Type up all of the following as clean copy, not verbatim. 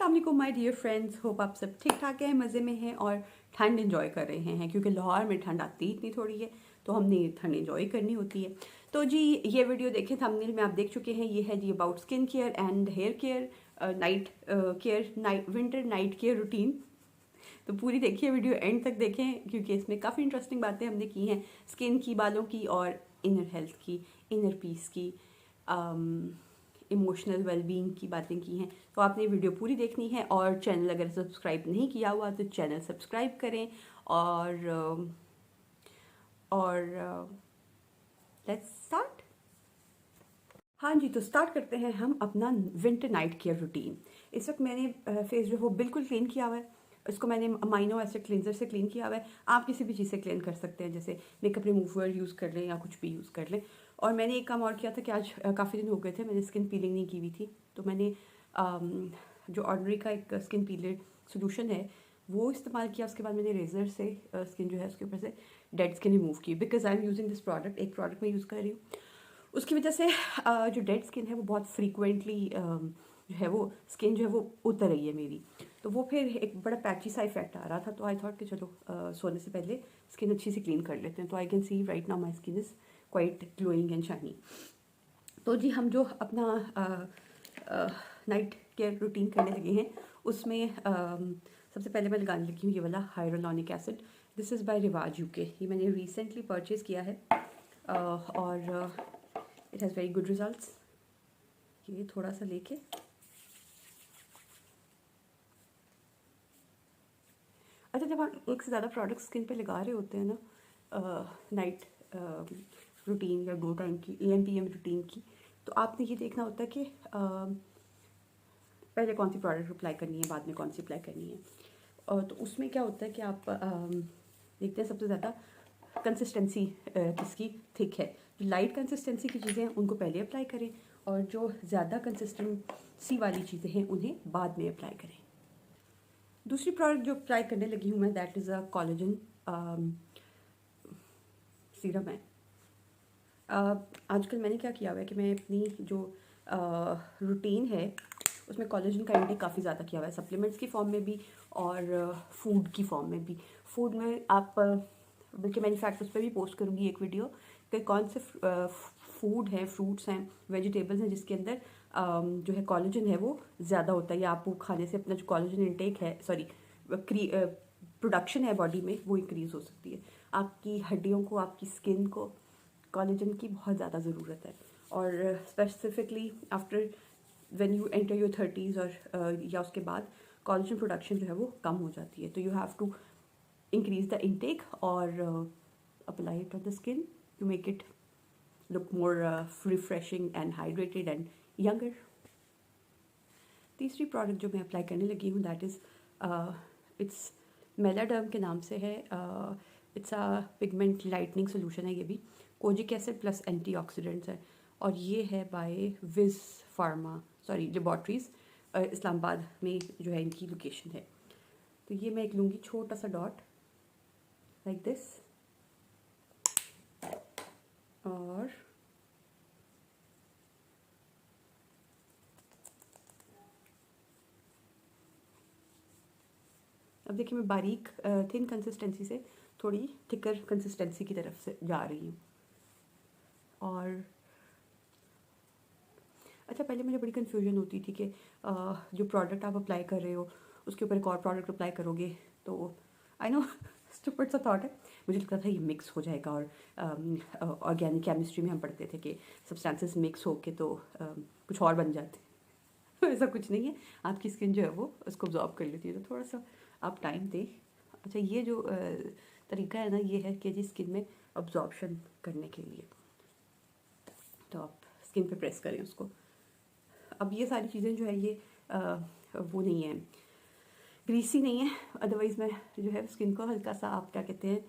अस्सलाम वालेकुम my dear friends, hope आप सब ठीक ठाक हैं, मज़े में हैं और ठंड एंजॉय कर रहे हैं क्योंकि लाहौर में ठंड आती इतनी थोड़ी है तो हमने ठंड एंजॉय करनी होती है। तो जी ये वीडियो देखें, थंबनेल में आप देख चुके हैं, ये है जी about skin care and hair care, night care, winter night care routine. तो पूरी देखिए वीडियो, एंड तक देखें क्योंकि इसमें काफ़ी इंटरेस्टिंग बातें हमने की हैं स्किन की, बालों की और इनर हेल्थ की, इनर पीस की, इमोशनल वेलबींग की बातें की हैं। तो आपने वीडियो पूरी देखनी है और चैनल अगर सब्सक्राइब नहीं किया हुआ तो चैनल सब्सक्राइब करें और लेट्स स्टार्ट। हाँ जी, तो स्टार्ट करते हैं हम अपना विंटर नाइट केयर रूटीन। इस वक्त मैंने फेस जो है वो बिल्कुल क्लीन किया हुआ है। इसको मैंने अमाइनो एसिड क्लींजर से क्लीन किया हुआ है। आप किसी भी चीज़ से क्लीन कर सकते हैं, जैसे मेकअप रिमूवर यूज़ कर लें या कुछ भी यूज़ कर लें। और मैंने एक काम और किया था कि आज काफ़ी दिन हो गए थे मैंने स्किन पीलिंग नहीं की हुई थी, तो मैंने जो ऑर्डिनरी का एक स्किन पीलर सोल्यूशन है वो इस्तेमाल किया। उसके बाद मैंने रेजर से स्किन जो है उसके ऊपर से डेड स्किन रिमूव की, because I am using this product, एक प्रोडक्ट मैं यूज़ कर रही हूँ। उसकी वजह से जो डेड स्किन है वो बहुत फ्रीक्वेंटली जो है वो स्किन जो है वो उतर रही है मेरी। तो वो फिर एक बड़ा पैची सा इफेक्ट आ रहा था, तो आई थॉट कि चलो सोने से पहले स्किन अच्छी से क्लीन कर लेते हैं। तो I can see right now my skin is quite glowing and shiny. तो जी हम जो अपना नाइट केयर रूटीन करने लगे हैं उसमें सबसे पहले मैं लगाने लगी हूँ ये वाला हाइरोलॉनिक एसिड। दिस इज़ बाय रिवाज यूके। ये मैंने रिसेंटली परचेज़ किया है और it has very good results. ये थोड़ा सा लेके अच्छा, जब हम एक से ज़्यादा प्रोडक्ट स्किन पे लगा रहे होते हैं ना नाइट रूटीन या गो टाइम की, AM PM रूटीन की, तो आपने ये देखना होता है कि पहले कौन सी प्रोडक्ट अप्लाई करनी है, बाद में कौन सी अप्लाई करनी है। और तो उसमें क्या होता है कि आप देखते हैं सबसे ज़्यादा कंसिस्टेंसी किसकी थिक है। जो लाइट कंसिस्टेंसी की चीज़ें हैं उनको पहले अप्लाई करें और जो ज़्यादा कंसिस्टेंसी वाली चीज़ें हैं उन्हें बाद में अप्लाई करें। दूसरी प्रोडक्ट जो अप्लाई करने लगी हूँ मैं, that is a collagen serum है। आजकल मैंने क्या किया हुआ है कि मैं अपनी जो रूटीन है उसमें कोलेजन का इंटेक काफ़ी ज़्यादा किया हुआ है, सप्लीमेंट्स की फॉर्म में भी और फूड की फॉर्म में भी। फूड में आप बल्कि मैं इनफैक्ट उस पर भी पोस्ट करूँगी एक वीडियो कि कौन से फूड हैं, फ्रूट्स हैं, वेजिटेबल्स हैं जिसके अंदर जो है कोलेजन है वो ज़्यादा होता है, या आप वो खाने से अपना जो कोलेजन इंटेक है, सॉरी प्रोडक्शन है बॉडी में, वो इंक्रीज़ हो सकती है। आपकी हड्डियों को, आपकी स्किन को कोलेजन की बहुत ज़्यादा ज़रूरत है। और specifically after when you enter your 30s और या उसके बाद कोलेजन प्रोडक्शन जो है वो कम हो जाती है। तो you have to increase the intake और apply it on the skin to make it look more refreshing and hydrated and younger. तीसरी प्रोडक्ट जो मैं अप्लाई करने लगी हूँ दैट इज़ इट्स मेलाडर्म के नाम से है। It's a pigment lightning solution है। ये भी कोजिक एसिड प्लस एंटीऑक्सीडेंट्स है और ये है बाय विज फार्मा, सॉरी लेबॉर्ट्रीज, इस्लामाबाद में जो है इनकी लोकेशन है। तो ये मैं एक लूँगी छोटा सा डॉट लाइक दिस और अब देखिए मैं बारीक थिन कंसिस्टेंसी से थोड़ी थिकर कंसिस्टेंसी की तरफ से जा रही हूँ। और अच्छा, पहले मुझे बड़ी कन्फ्यूजन होती थी कि जो प्रोडक्ट आप अप्लाई कर रहे हो उसके ऊपर एक और प्रोडक्ट अप्लाई करोगे, तो आई नो स्टूपिड सा थॉट है, मुझे लगता था ये मिक्स हो जाएगा। और ऑर्गेनिक केमिस्ट्री में हम पढ़ते थे कि सब्सटेंसेस मिक्स होके तो कुछ और बन जाते हैं। ऐसा कुछ नहीं है, आपकी स्किन जो है वो उसको ऑब्जॉर्व कर लेती है, तो थोड़ा सा आप टाइम दें। अच्छा, ये जो तरीका है ना, ये है कि जी स्किन में अब्जॉर्प्शन करने के लिए, तो आप स्किन पे प्रेस करें उसको। अब ये सारी चीज़ें जो है ये वो नहीं है, ग्रीसी नहीं है, अदरवाइज़ मैं जो है स्किन को हल्का सा, आप क्या कहते हैं,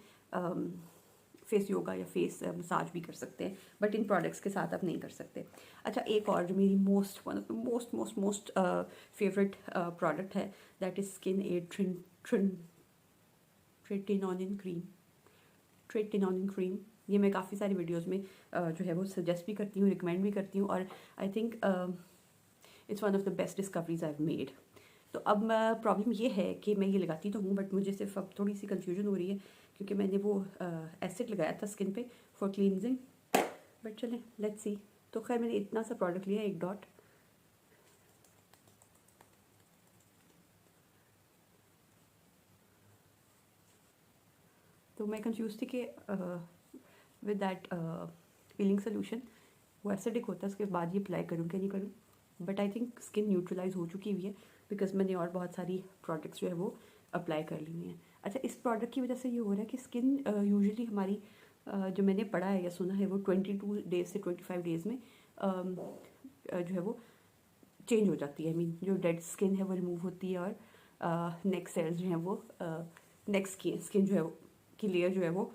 फेस योगा या फेस मसाज भी कर सकते हैं, बट इन प्रोडक्ट्स के साथ आप नहीं कर सकते। अच्छा, एक और जो मेरी one of the most favourite product है that is skin aid tretinoin cream. Tretinoin cream ये मैं काफ़ी सारी वीडियोज़ में जो है वो सजेस्ट भी करती हूँ, रिकमेंड भी करती हूँ, और I think it's one of the best discoveries I have made. तो अब प्रॉब्लम ये है कि मैं ये लगाती तो हूँ, बट मुझे सिर्फ अब थोड़ी सी कंफ्यूजन हो रही है क्योंकि मैंने वो एसिड लगाया था स्किन पे फॉर क्लींजिंग। बट चलें, लेट्स सी। तो खैर मैंने इतना सा प्रोडक्ट लिया, 1 डॉट। तो मैं कंफ्यूज थी कि विद दैट पीलिंग सोल्यूशन वो एसिडिक होता है, उसके बाद ये अप्लाई करूँ कि नहीं करूँ। But I think skin neutralise हो चुकी हुई है बिकॉज मैंने और बहुत सारी प्रोडक्ट्स जो है वो अप्लाई कर ली हुई हैं। अच्छा, इस प्रोडक्ट की वजह से ये हो रहा है कि स्किन यूजुअली हमारी जो मैंने पढ़ा है या सुना है वो 22 डेज से 25 डेज़ में जो है वो चेंज हो जाती है। आई मीन जो डेड स्किन है वो रिमूव होती है और नेक सेल्स जो हैं वो नेक स्किन जो है की लेयर जो है वो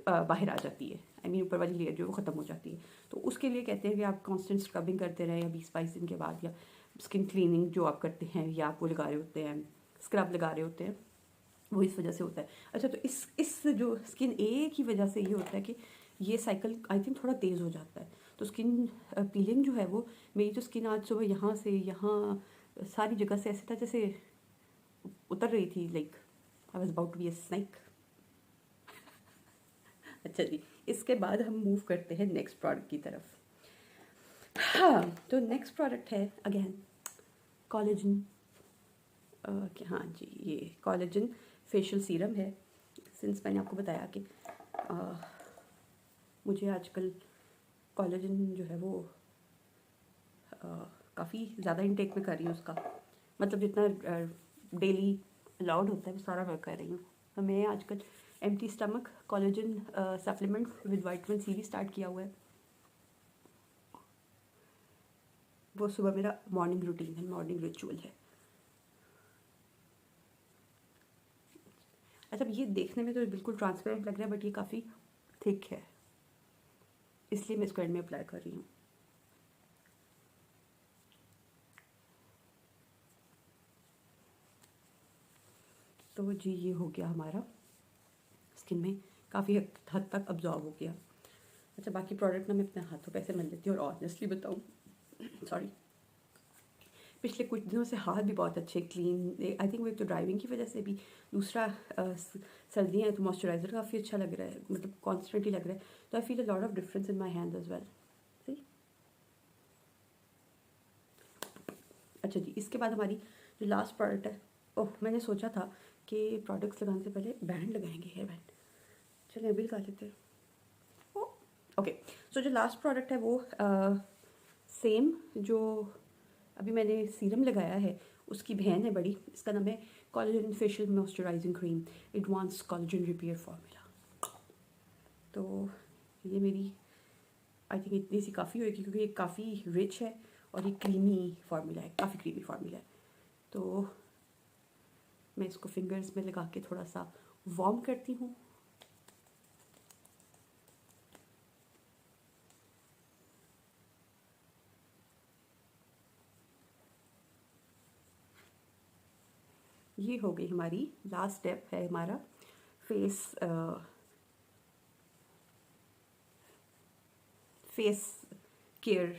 बाहर आ जाती है। आई मीन ऊपर वाली लेयर जो है वो ख़त्म हो जाती है। तो उसके लिए कहते हैं कि आप कांस्टेंट स्क्रबिंग करते रहें या 20-22 दिन के बाद, या स्किन क्लीनिंग जो आप करते हैं या आप वो लगा रहे होते हैं, स्क्रब लगा रहे होते हैं, वो इस वजह से होता है। अच्छा, तो इस जो स्किन ए की वजह से ये होता है कि ये साइकिल आई थिंक थोड़ा तेज़ हो जाता है। तो स्किन पीलिंग जो है वो, मेरी तो स्किन आज सुबह यहाँ से यहाँ सारी जगह से ऐसे था जैसे उतर रही थी, like I was about to be a snake. अच्छा जी, इसके बाद हम मूव करते हैं नेक्स्ट प्रोडक्ट की तरफ। हाँ, तो नेक्स्ट प्रोडक्ट है अगेन कोलेजन। हाँ जी, ये कोलेजन फेशियल सीरम है। सिंस मैंने आपको बताया कि मुझे आजकल कोलेजन जो है वो काफ़ी ज़्यादा इंटेक में कर रही हूँ उसका, मतलब जितना डेली अलाउड होता है वो सारा मैं कर रही हूँ। तो मैं आजकल empty stomach collagen supplement with vitamin C भी स्टार्ट किया हुआ है। वो सुबह मेरा मॉर्निंग रूटीन है, मॉर्निंग रिचुअल है। अच्छा, ये देखने में तो बिल्कुल ट्रांसपेरेंट लग रहा है बट ये काफ़ी थिक है, इसलिए मैं इसको एंड में अप्लाई कर रही हूँ। तो जी ये हो गया हमारा स्किन में, काफ़ी हद तक अब्जॉर्ब हो गया। अच्छा, बाकी प्रोडक्ट ना मैं अपने हाथों पे ऐसे मल लेती हूँ और ऑनेस्टली बताऊँ सॉरी, पिछले कुछ दिनों से हाथ भी बहुत अच्छे क्लीन, आई थिंक वो एक तो ड्राइविंग की वजह से भी, दूसरा सर्दियाँ हैं तो मॉइस्चराइज़र काफ़ी अच्छा लग रहा है, मतलब कॉन्स्टेंटली लग रहा है। तो I feel a lot of difference in my hand as well. सही। अच्छा जी, इसके बाद हमारी जो लास्ट प्रोडक्ट है, ओह मैंने सोचा था कि प्रोडक्ट्स लगाने से पहले बैंड लगाएंगे, हेयर बैंड। चलिए अभी लगा लेते हैं। ओके, सो जो लास्ट प्रोडक्ट है वो सेम जो अभी मैंने सीरम लगाया है उसकी बहन है बड़ी, इसका नाम है collagen facial moisturising cream advance collagen repair formula. तो ये मेरी आई थिंक इतनी सी काफ़ी होगी क्योंकि ये काफ़ी रिच है और ये क्रीमी फार्मूला है, काफ़ी क्रीमी फार्मूला है। तो मैं इसको फिंगर्स में लगा के थोड़ा सा वार्म करती हूँ। ये हो गई हमारी लास्ट स्टेप है हमारा face face care,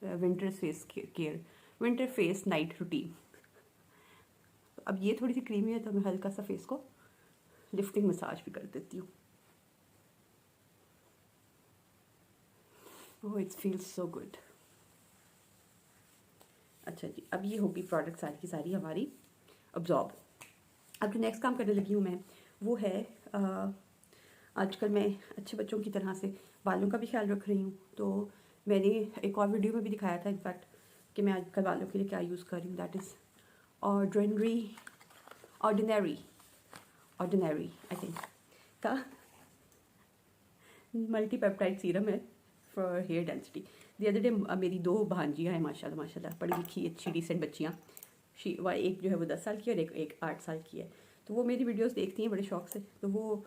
winter face care, winter face night routine. अब ये थोड़ी सी क्रीमी है तो मैं हल्का सा फेस को लिफ्टिंग मसाज भी कर देती हूँ। Oh it's feels so good. अच्छा जी, अब ये होगी प्रोडक्ट सारी की सारी हमारी अब्जॉर्ब। अब जो नेक्स्ट काम करने लगी हूँ मैं वो है आजकल मैं अच्छे बच्चों की तरह से बालों का भी ख्याल रख रही हूँ। तो मैंने एक और वीडियो में भी दिखाया था इनफैक्ट कि मैं आजकल बालों के लिए क्या यूज़ कर रही हूँ, that is Ordinary I think का मल्टीपेप्टाइड सीरम है for hair density. The other day मेरी 2 भांजियाँ हैं माशाल्लाह माशाल्लाह, पढ़ी लिखी अच्छी डिसेंट बच्चियाँ। एक जो है वो 10 साल की है और एक 8 साल की है। तो वो मेरी वीडियोस देखती हैं बड़े शौक से। तो वो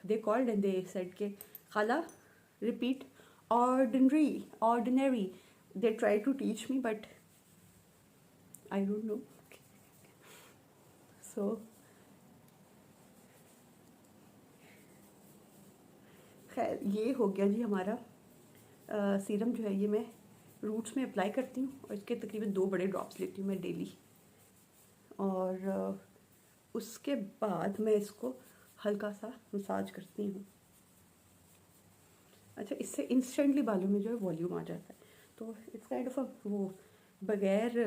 they called and they said के खाला repeat ordinary. They try to teach me but I don't know. So खैर ये हो गया जी हमारा सीरम जो है ये मैं रूट्स में अप्लाई करती हूँ और इसके तकरीबन 2 बड़े ड्रॉप्स लेती हूँ मैं डेली। और उसके बाद मैं इसको हल्का सा मसाज करती हूँ। अच्छा, इससे इंस्टेंटली बालों में जो है वॉल्यूम आ जाता है, तो इट्स काइंड ऑफ वो बगैर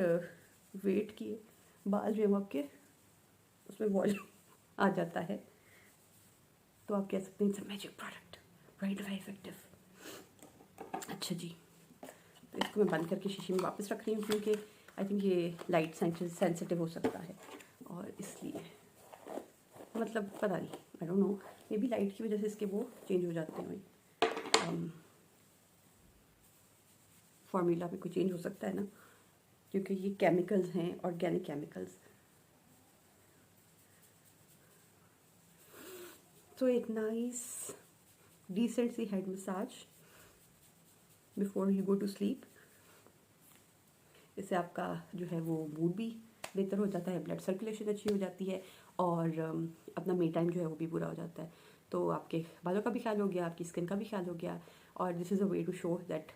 वेट किए बाल जो है आपके उसमें वॉल्यूम आ जाता है। तो आप कह सकते हैं it's a magic product, very effective. अच्छा जी, तो इसको मैं बंद करके शीशे में वापस रख रही हूँ क्योंकि आई थिंक ये लाइट सेंसिटिव हो सकता है, और इसलिए मतलब पता नहीं, आई don't no, may be light की वजह से इसके वो चेंज हो जाते हैं। फॉर्मूला में कोई चेंज हो सकता है ना, क्योंकि ये केमिकल्स हैं, ऑर्गेनिक केमिकल्स। तो एक नाइस डिसेंट सी head massage before you go to sleep, इससे आपका जो है वो मूड भी बेहतर हो जाता है, ब्लड सर्कुलेशन अच्छी हो जाती है, और अपना मी टाइम जो है वो भी पूरा हो जाता है। तो आपके बालों का भी ख्याल हो गया, आपकी स्किन का भी ख्याल हो गया, और this is a way to show that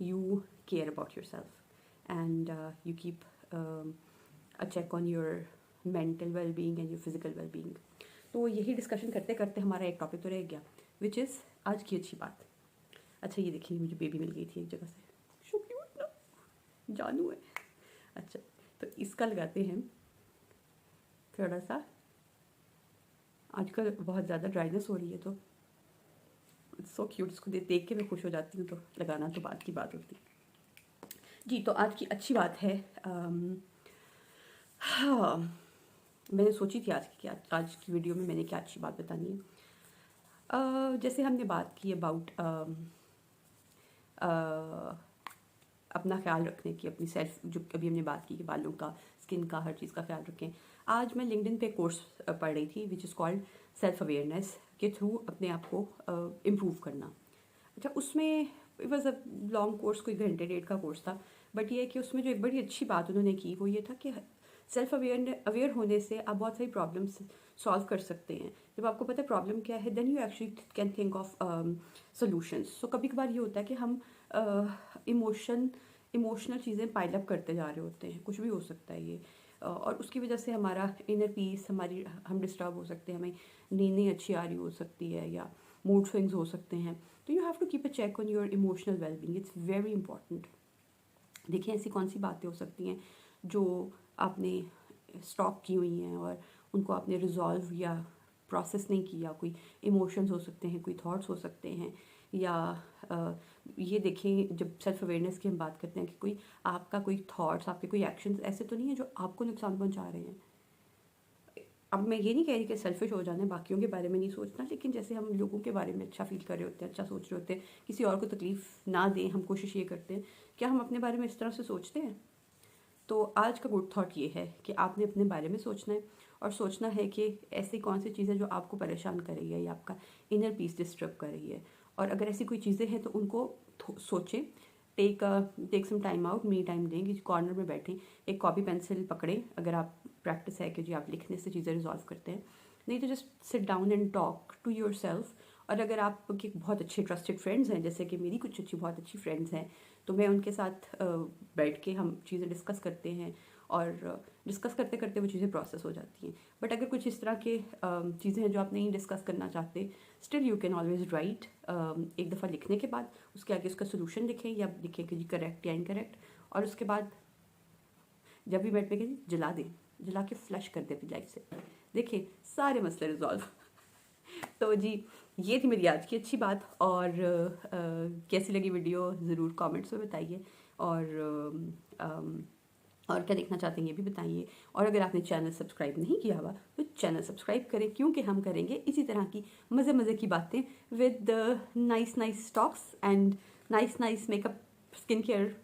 you care about yourself and you keep a check on your mental well-being and your physical well-being. तो यही डिस्कशन करते करते हमारा एक टॉपिक तो रह गया, विच इज़ आज की अच्छी बात। अच्छा, ये देखिए मुझे बेबी मिल गई थी एक जगह से, सो क्यूट ना, जानू है। अच्छा, तो इसका लगाते हैं थोड़ा सा, आजकल बहुत ज़्यादा ड्राइनेस हो रही है तो सो क्यूट, इसको देख के मैं खुश हो जाती हूँ, तो लगाना तो बात की बात होती है जी। तो आज की अच्छी बात है, हाँ, मैंने सोची थी आज की वीडियो में मैंने क्या अच्छी बात बतानी है। जैसे हमने बात की अबाउट अपना ख्याल रखने की, अपनी सेल्फ, जो अभी हमने बात की कि बालों का, स्किन का, हर चीज़ का ख्याल रखें। आज मैं लिंक्डइन पे कोर्स पढ़ रही थी which is called self awareness के थ्रू अपने आप को इम्प्रूव करना। अच्छा, उसमें it was a long course, कोई घंटे डेढ़ का कोर्स था, बट ये है कि उसमें जो एक बड़ी अच्छी बात उन्होंने की वो ये था कि सेल्फ अवेयर होने से आप बहुत सारी प्रॉब्लम्स सॉल्व कर सकते हैं। जब आपको पता है प्रॉब्लम क्या है, then you actually can think of solutions. So कभी कभार ये होता है कि हम इमोशनल चीज़ें पाइल अप करते जा रहे होते हैं, कुछ भी हो सकता है ये, और उसकी वजह से हमारा इनर पीस, हम डिस्टर्ब हो सकते हैं, हमें नींद नहीं अच्छी आ रही हो सकती है, या मूड स्विंग्स हो सकते हैं। तो you have to keep a check on your emotional wellbeing, it's very important. देखिए ऐसी कौन सी बातें हो सकती हैं जो आपने स्टॉक की हुई हैं और उनको आपने रिजॉल्व या प्रोसेस नहीं किया। कोई इमोशंस हो सकते हैं, कोई थॉट्स हो सकते हैं, या ये देखें जब सेल्फ अवेयरनेस की हम बात करते हैं कि कोई आपका कोई थॉट्स, आपके कोई एक्शंस ऐसे तो नहीं है जो आपको नुकसान पहुंचा रहे हैं। अब मैं ये नहीं कह रही कि सेल्फिश हो जाना है, बाकियों के बारे में नहीं सोचना, लेकिन जैसे हम लोगों के बारे में अच्छा फील कर रहे होते हैं, अच्छा सोच रहे होते हैं, किसी और को तकलीफ़ ना दें, हम कोशिश ये करते हैं। क्या हम अपने बारे में इस तरह से सोचते हैं? तो आज का गुड थॉट ये है कि आपने अपने बारे में सोचना है, और सोचना है कि ऐसी कौन सी चीज़ें जो आपको परेशान कर रही है या आपका इनर पीस डिस्टर्ब कर रही है, और अगर ऐसी कोई चीज़ें हैं तो उनको सोचें। Take some time out, me time दें, कि कॉर्नर में बैठें, एक कॉपी पेंसिल पकड़ें, अगर आप प्रैक्टिस है कि जी आप लिखने से चीज़ें रिजॉल्व करते हैं, नहीं तो just sit down and talk to yourself. और अगर आपके बहुत अच्छे ट्रस्टेड फ्रेंड्स हैं, जैसे कि मेरी कुछ बहुत अच्छी फ्रेंड्स हैं, तो मैं उनके साथ बैठ के हम चीज़ें डिस्कस करते हैं, और डिस्कस करते करते वो चीज़ें प्रोसेस हो जाती हैं। बट अगर कुछ इस तरह के चीज़ें हैं जो आप नहीं डिस्कस करना चाहते, still you can always right. एक दफ़ा लिखने के बाद उसके आगे उसका सोल्यूशन लिखें, या लिखें कि जी करेक्ट या इनकरेक्ट, और उसके बाद जब भी बैठ पे जला दें, जला के फ्लश कर दें अपनी लाइफ से, देखिए सारे मसले रिजॉल्व। तो जी ये थी मेरी आज की अच्छी बात, और कैसी लगी वीडियो ज़रूर कमेंट्स में बताइए, और क्या देखना चाहते हैं ये भी बताइए। और अगर आपने चैनल सब्सक्राइब नहीं किया हुआ तो चैनल सब्सक्राइब करें, क्योंकि हम करेंगे इसी तरह की मज़े की बातें with nice talks and nice makeup, skin care,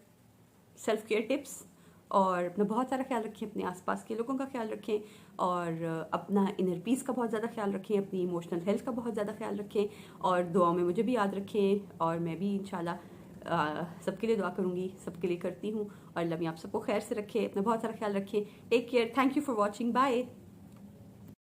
self care tips. और अपना बहुत सारा ख्याल रखें, अपने आसपास के लोगों का ख्याल रखें, और अपना इनर पीस का बहुत ज़्यादा ख्याल रखें, अपनी इमोशनल हेल्थ का बहुत ज़्यादा ख्याल रखें, और दुआ में मुझे भी याद रखें, और मैं भी इंशाल्लाह सबके लिए दुआ करूँगी, सबके लिए करती हूँ। और अल्लाह आप सबको खैर से रखे, अपना बहुत सारा ख्याल रखें। Take care, thank you for watching, bye.